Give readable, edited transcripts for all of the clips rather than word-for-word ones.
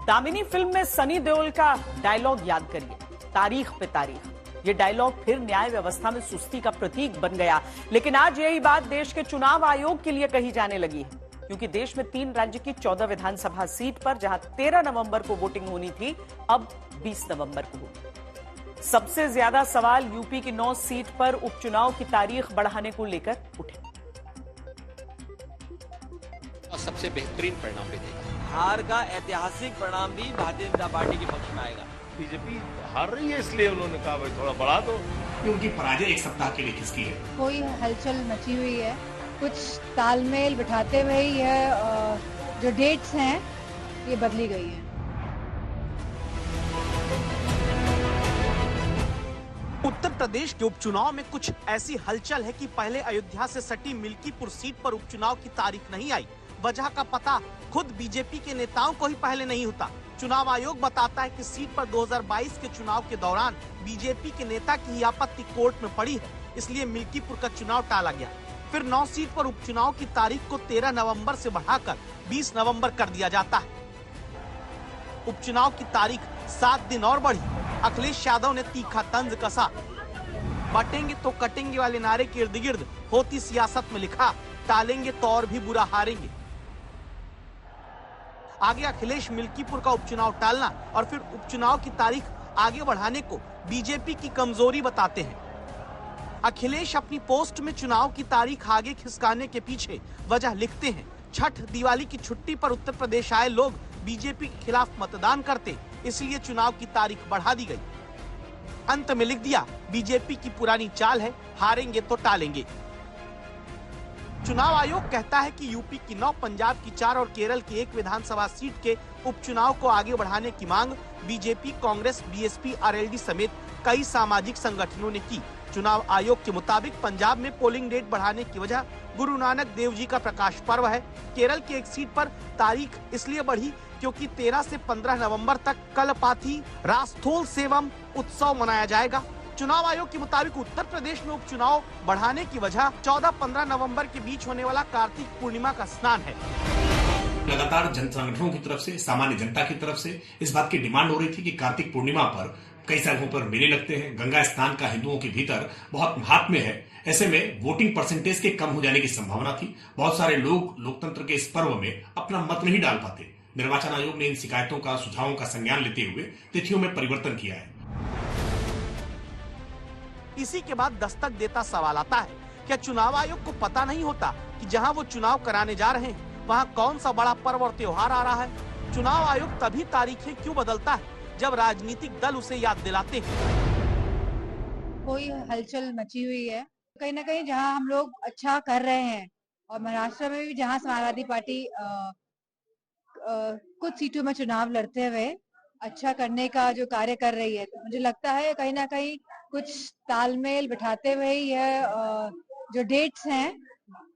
Damini film में सनी देओल का dialogue याद करिए, तारीख पे तारीख। ये डायलॉग फिर न्याय व्यवस्था में सुस्ती का प्रतीक बन गया। लेकिन आज यही बात देश के चुनाव आयोग के लिए कही जाने लगी है, क्योंकि देश में 3 राज्य की 14 विधानसभा सीट पर जहां 13 नवंबर को वोटिंग होनी थी, अब 20 नवंबर को होगी। सबसे ज्यादा सवाल यूपी की 9 सीट पर उपचुनाव की तारीख बढ़ाने को लेकर उठे। सबसे बेहतरीन परिणाम भी देगा। हार का ऐतिहासिक परिणाम भी भारतीय जनता पार्टी के पक्ष में आएगा। बीजेपी हार रही है, इसलिए उन्होंने कहा भाई थोड़ा बढ़ा दो। उनकी पराजय एक सप्ताह के लिए खिसकी है। कोई हलचल मची हुई है, कुछ तालमेल बिठाते हुए ही है, जो डेट्स हैं ये बदली गई है। उत्तर प्रदेश के उपचुनाव में कुछ ऐसी हलचल है कि पहले अयोध्या से सटी मिल्कीपुर सीट पर उपचुनाव की तारीख नहीं आई। वजह का पता खुद बीजेपी के नेताओं को ही पहले नहीं होता। चुनाव आयोग बताता है कि सीट पर 2022 के चुनाव के दौरान बीजेपी के नेता की आपत्ति कोर्ट में पड़ी है, इसलिए मिल्कीपुर का चुनाव टाला गया। फिर 9 सीट पर उपचुनाव की तारीख को 13 नवंबर से बढ़ाकर 20 नवंबर कर दिया जाता है। उपचुनाव की तारीख 7 दिन और बढ़ी। अखिलेश यादव ने तीखा तंज कसा। बटेंगे तो कटेंगे वाले नारे के इर्द गिर्द होती सियासत में लिखा, टालेंगे तो और भी बुरा हारेंगे। आगे अखिलेश मिल्कीपुर का उपचुनाव टालना और फिर उपचुनाव की तारीख आगे बढ़ाने को बीजेपी की कमजोरी बताते हैं। अखिलेश अपनी पोस्ट में चुनाव की तारीख आगे खिसकाने के पीछे वजह लिखते हैं। छठ दिवाली की छुट्टी पर उत्तर प्रदेश आए लोग बीजेपी के खिलाफ मतदान करते, इसलिए चुनाव की तारीख बढ़ा दी गई। अंत में लिख दिया, बीजेपी की पुरानी चाल है, हारेंगे तो टालेंगे। चुनाव आयोग कहता है कि यूपी की 9, पंजाब की 4 और केरल की 1 विधानसभा सीट के उपचुनाव को आगे बढ़ाने की मांग बीजेपी, कांग्रेस, बीएसपी, आरएलडी समेत कई सामाजिक संगठनों ने की। चुनाव आयोग के मुताबिक पंजाब में पोलिंग डेट बढ़ाने की वजह गुरु नानक देव जी का प्रकाश पर्व है। केरल की 1 सीट पर तारीख इसलिए बढ़ी क्योंकि 13 से 15 नवंबर तक कलपाथी रास्थोल सेवम उत्सव मनाया जाएगा। चुनाव आयोग के मुताबिक उत्तर प्रदेश में उपचुनाव बढ़ाने की वजह 14-15 नवंबर के बीच होने वाला कार्तिक पूर्णिमा का स्नान है। लगातार जन संगठनों की तरफ से, सामान्य जनता की तरफ से इस बात की डिमांड हो रही थी कि कार्तिक पूर्णिमा पर कई जगहों पर मेले लगते हैं, गंगा स्नान का हिंदुओं के भीतर बहुत महात्म्य है। ऐसे में वोटिंग परसेंटेज के कम हो जाने की संभावना थी। बहुत सारे लोग लोकतंत्र के इस पर्व में अपना मत नहीं डाल पाते। निर्वाचन आयोग ने इन शिकायतों का, सुझावों का संज्ञान लेते हुए तिथियों में परिवर्तन किया है। इसी के बाद दस्तक देता सवाल आता है, क्या चुनाव आयोग को पता नहीं होता कि जहां वो चुनाव कराने जा रहे हैं वहां कौन सा बड़ा पर्व और त्योहार आ रहा है? चुनाव आयोग तभी तारीखें क्यों बदलता है जब राजनीतिक दल उसे याद दिलाते हैं? कोई हलचल मची हुई है, कहीं ना कहीं जहां हम लोग अच्छा कर रहे हैं, और महाराष्ट्र में भी जहां समाजवादी पार्टी कुछ सीटों में चुनाव लड़ते हुए अच्छा करने का जो कार्य कर रही है, तो मुझे लगता है कहीं ना कहीं कुछ तालमेल बिठाते हुए ही है, जो डेट्स हैं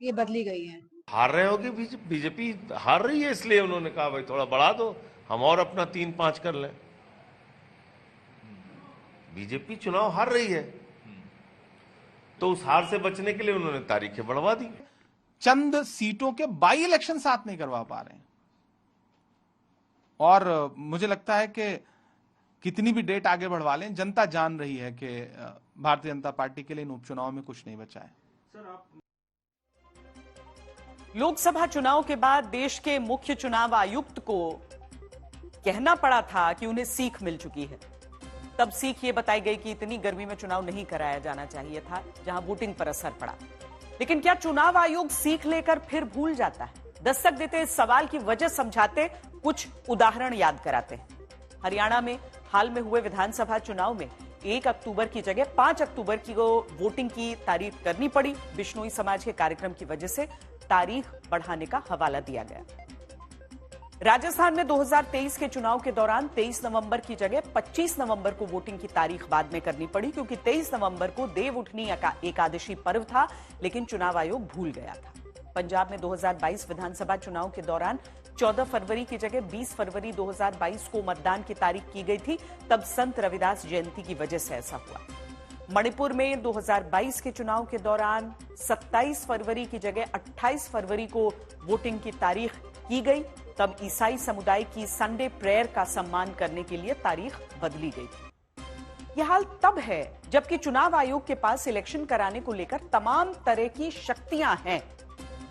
ये बदली गई हैं। हार रहे होगी, बीजेपी हार रही है, इसलिए उन्होंने कहा भाई थोड़ा बढ़ा दो, हम और अपना 3-5 कर लें। बीजेपी चुनाव हार रही है, तो उस हार से बचने के लिए उन्होंने तारीखें बढ़वा दी। चंद सीटों के बाई इलेक्शन साथ नहीं करवा पा रहे हैं, और मुझे लगता है कि कितनी भी डेट आगे बढ़वा लें, जनता जान रही है कि भारतीय जनता पार्टी के लिए इन उपचुनाव में कुछ नहीं बचा है। लोकसभा चुनाव के बाद देश के मुख्य चुनाव आयुक्त को कहना पड़ा था कि उन्हें सीख मिल चुकी है। तब सीख ये बताई गई कि इतनी गर्मी में चुनाव नहीं कराया जाना चाहिए था, जहां वोटिंग पर असर पड़ा। लेकिन क्या चुनाव आयोग सीख लेकर फिर भूल जाता है? दस्तक देते इस सवाल की वजह समझाते कुछ उदाहरण याद कराते हैं। हरियाणा में हाल में हुए विधानसभा चुनाव में 1 अक्टूबर की जगह 5 अक्टूबर की वोटिंग की तारीख करनी पड़ी। बिश्नोई समाज के कार्यक्रम की वजह से तारीख बढ़ाने का हवाला दिया गया। राजस्थान में 2023 के चुनाव के दौरान 23 नवंबर की जगह 25 नवंबर को वोटिंग की तारीख बाद में करनी पड़ी, क्योंकि 23 नवंबर को देव उठनी एकादशी पर्व था, लेकिन चुनाव आयोग भूल गया था। पंजाब में 2022 विधानसभा चुनाव के दौरान 14 फरवरी की जगह 20 फरवरी 2022 को मतदान की तारीख की गई थी, तब संत रविदास जयंती की वजह से ऐसा हुआ। मणिपुर में 2022 के चुनाव के दौरान 27 फरवरी की जगह 28 फरवरी को वोटिंग की तारीख की गई, तब ईसाई समुदाय की संडे प्रेयर का सम्मान करने के लिए तारीख बदली गई थी। यह हाल तब है जबकि चुनाव आयोग के पास इलेक्शन कराने को लेकर तमाम तरह की शक्तियां हैं।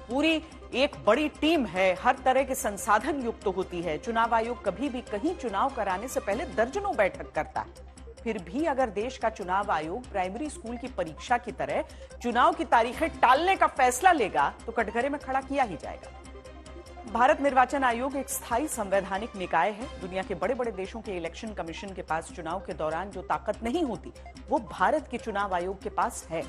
पूरी एक बड़ी टीम है, हर तरह के संसाधन युक्त होती है। चुनाव आयोग कभी भी कहीं चुनाव कराने से पहले दर्जनों बैठक करता है। फिर भी अगर देश का चुनाव आयोग प्राइमरी स्कूल की परीक्षा की तरह चुनाव की तारीखें टालने का फैसला लेगा तो कटघरे में खड़ा किया ही जाएगा। भारत निर्वाचन आयोग एक स्थायी संवैधानिक निकाय है। दुनिया के बड़े बड़े देशों के इलेक्शन कमीशन के पास चुनाव के दौरान जो ताकत नहीं होती वो भारत के चुनाव आयोग के पास है।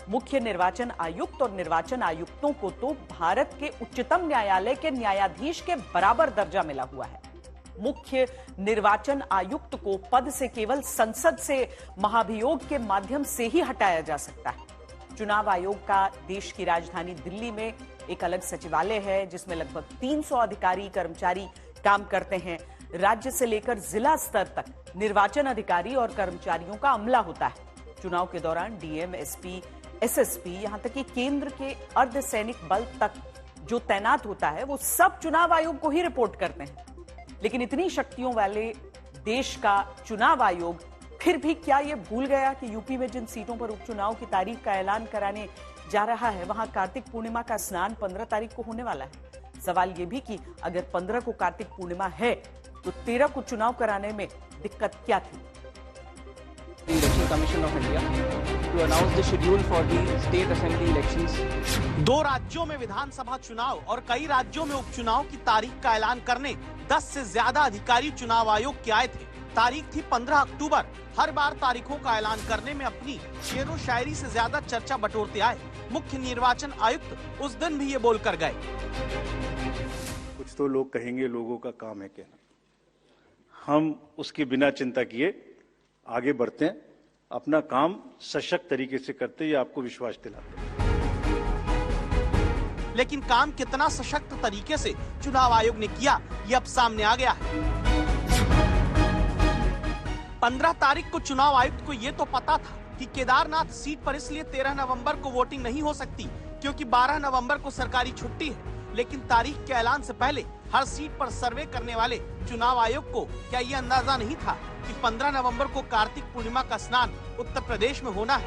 मुख्य निर्वाचन आयुक्त और निर्वाचन आयुक्तों को तो भारत के उच्चतम न्यायालय के न्यायाधीश के बराबर दर्जा मिला हुआ है। मुख्य निर्वाचन आयुक्त को पद से केवल संसद से महाभियोग के माध्यम से ही हटाया जा सकता है। चुनाव आयोग का देश की राजधानी दिल्ली में एक अलग सचिवालय है जिसमें लगभग 300 अधिकारी कर्मचारी काम करते हैं। राज्य से लेकर जिला स्तर तक निर्वाचन अधिकारी और कर्मचारियों का अमला होता है। चुनाव के दौरान डीएम, एसपी, एसएसपी, यहां तक कि केंद्र के अर्धसैनिक बल तक जो तैनात होता है वो सब चुनाव आयोग को ही रिपोर्ट करते हैं। लेकिन इतनी शक्तियों वाले देश का चुनाव आयोग फिर भी क्या ये भूल गया कि यूपी में जिन सीटों पर उपचुनाव की तारीख का ऐलान कराने जा रहा है वहां कार्तिक पूर्णिमा का स्नान 15 तारीख को होने वाला है। सवाल ये भी कि अगर 15 को कार्तिक पूर्णिमा है तो 13 को चुनाव कराने में दिक्कत क्या थी? The Election Commission of India to announce the schedule for the state assembly elections. 2 राज्यों में विधानसभा चुनाव और कई राज्यों में उपचुनाव की तारीख का ऐलान करने 10 से ज्यादा अधिकारी चुनाव आयोग के आए थे। तारीख थी 15 अक्टूबर। हर बार तारीखों का ऐलान करने में अपनी शेरो शायरी से ज्यादा चर्चा बटोरते आए। मुख्य निर्वाचन आयुक्त उस दिन भी ये बोलकर गए। कुछ तो लोग कहेंगे, लोगों का काम है कहना। हम उसके बिना चिंता किए आगे बढ़ते हैं, अपना काम सशक्त तरीके से करते, ये आपको विश्वास दिलाते हैं। लेकिन काम कितना सशक्त तरीके से चुनाव आयोग ने किया ये अब सामने आ गया है। 15 तारीख को चुनाव आयुक्त को ये तो पता था कि केदारनाथ सीट पर इसलिए 13 नवंबर को वोटिंग नहीं हो सकती क्योंकि 12 नवंबर को सरकारी छुट्टी है। लेकिन तारीख के ऐलान से पहले हर सीट पर सर्वे करने वाले चुनाव आयोग को क्या ये अंदाजा नहीं था कि 15 नवंबर को कार्तिक पूर्णिमा का स्नान उत्तर प्रदेश में होना है?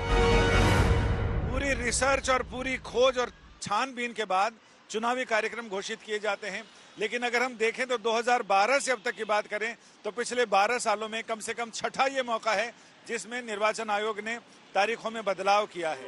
पूरी रिसर्च और पूरी खोज और छानबीन के बाद चुनावी कार्यक्रम घोषित किए जाते हैं। लेकिन अगर हम देखें तो 2012 से अब तक की बात करें तो पिछले 12 सालों में कम से कम छठा ये मौका है जिसमें निर्वाचन आयोग ने तारीखों में बदलाव किया है।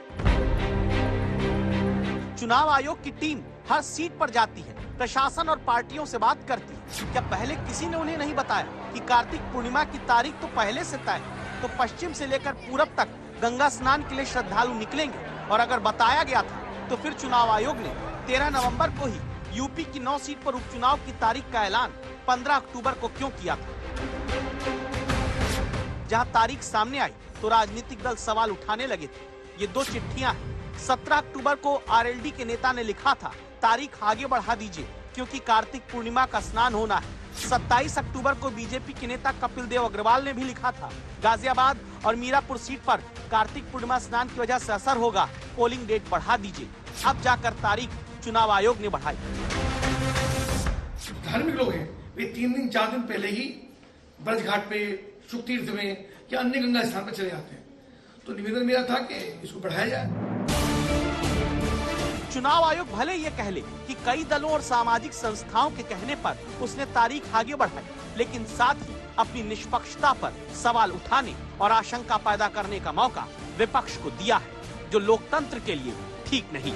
चुनाव आयोग की टीम हर सीट पर जाती है, प्रशासन और पार्टियों से बात करती है। क्या पहले किसी ने उन्हें नहीं बताया कि कार्तिक पूर्णिमा की तारीख तो पहले से तय है, तो पश्चिम से लेकर पूरब तक गंगा स्नान के लिए श्रद्धालु निकलेंगे? और अगर बताया गया था तो फिर चुनाव आयोग ने 13 नवंबर को ही यूपी की 9 सीट पर उपचुनाव की तारीख का ऐलान 15 अक्टूबर को क्यों किया था? जहां तारीख सामने आई तो राजनीतिक दल सवाल उठाने लगे थे। ये 2 चिट्ठियां हैं। 17 अक्टूबर को आरएलडी के नेता ने लिखा था तारीख आगे बढ़ा दीजिए क्योंकि कार्तिक पूर्णिमा का स्नान होना है। 27 अक्टूबर को बीजेपी के नेता कपिल देव अग्रवाल ने भी लिखा था गाजियाबाद और मीरापुर सीट पर कार्तिक पूर्णिमा स्नान की वजह से असर होगा, पोलिंग डेट बढ़ा दीजिए। अब जाकर तारीख चुनाव आयोग ने बढ़ाई। धार्मिक लोग हैं वे 3 दिन 4 दिन पहले ही ब्रज घाट पे, शुक तीर्थ में या अन्य गंगा स्थान पर चले जाते हैं। तो निवेदन मेरा था कि इसको बढ़ाया जाए। चुनाव आयोग भले ये कह ले कि कई दलों और सामाजिक संस्थाओं के कहने पर उसने तारीख आगे बढ़ाई, लेकिन साथ ही अपनी निष्पक्षता पर सवाल उठाने और आशंका पैदा करने का मौका विपक्ष को दिया है, जो लोकतंत्र के लिए ठीक नहीं।